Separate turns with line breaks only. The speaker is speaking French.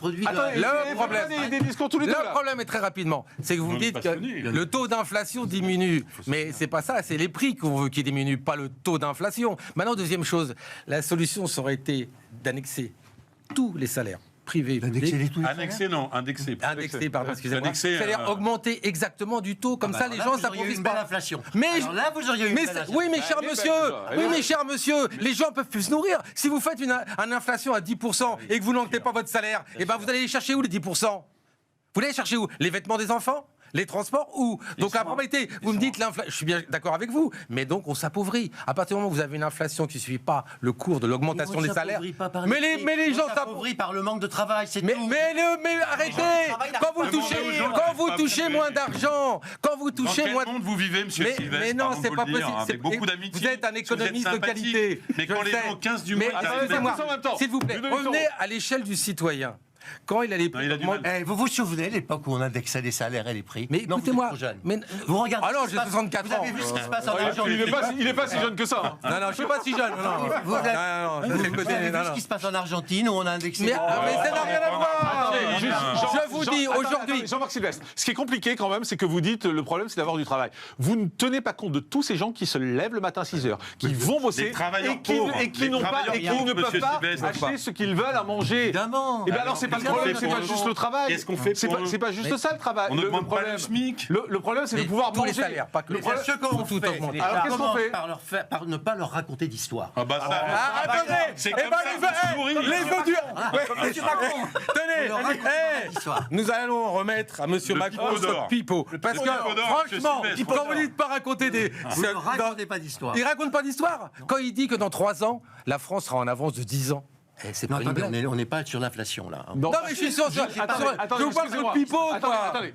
produits.
Des discours tous les deux.
Le problème est très rapidement, c'est que vous me dites que le taux d'inflation diminue. Mais c'est pas ça, c'est les prix qu'on veut qui diminuent, pas le taux d'inflation. Maintenant, deuxième chose, la solution ça aurait été d'annexer tous les salaires privés.
Indexé, non, indexé.
Indexé, pardon, excusez-moi.
Indexé,
C'est-à-dire augmenter exactement du taux, comme ça les gens s'appauvrissent pas.
Inflation.
Mais
alors là, vous auriez eu une belle inflation.
oui, mais cher monsieur, mais cher monsieur, les gens peuvent plus se nourrir. Si vous faites une inflation à 10% et que vous n'augmentez pas votre salaire, eh ben vous allez les chercher où les 10%? Vous allez les chercher où? Les vêtements des enfants? Les transports ou donc la probabilité, vous me dites l'inflation, je suis bien d'accord avec vous, mais donc on s'appauvrit. À partir du moment où vous avez une inflation qui ne suit pas le cours de l'augmentation des salaires, mais les gens
s'appauvrissent par le manque de travail, c'est tout.
Mais arrêtez, quand vous touchez moins d'argent, quand vous touchez moins
de monde vous vivez, monsieur Sylvestre?
Mais non, c'est pas possible.
Avec beaucoup d'amitié.
Vous êtes un économiste de qualité.
Mais quand les gens au 15 du mois,
excusez-moi, s'il vous plaît, revenez à l'échelle du citoyen. Quand il a les prix.
Vous vous souvenez l'époque où on indexait les salaires et les prix?
Mais écoutez-moi,
vous regardez.
Alors j'ai 64 ans.
Vous avez vu ce qui se passe en Argentine?
Il n'est pas si jeune que ça.
Non, je suis pas si jeune.
Vous avez vu ce qui se passe en Argentine où on a indexé?
Mais ça n'a rien à voir. Je vous dis aujourd'hui.
Jean-Marc Sylvestre, ce qui est compliqué quand même, c'est que vous dites le problème c'est d'avoir du travail. Vous ne tenez pas compte de tous ces gens qui se lèvent le matin à 6h, qui vont bosser et qui ne peuvent pas acheter ce qu'ils veulent à manger.
Évidemment.
Et bien alors c'est pas le problème, c'est pas juste le travail.
Qu'est-ce qu'on fait?
C'est pas juste ça le travail.
On ne demande pas le SMIC.
Le problème c'est de pouvoir manger.
Tous les salaires, pas que le
Ce qu'on fait,
alors qu'est-ce qu'on fait?
Par ne pas leur raconter d'histoire.
Ah bah ça.
Attendez,
c'est comme ça.
les audios. Tenez, nous allons remettre à Monsieur Macron ce pipeau. Parce que franchement, quand vous dites pas raconter des.
Vous ne racontez pas d'histoire.
Il raconte pas d'histoire. Quand il dit que dans 3 ans, la France sera en avance de 10 ans. C'est pas une blague.
On n'est pas sur l'inflation là.
Non mais je suis sûr. Je vous parle de pipeau, quoi.
Attendez.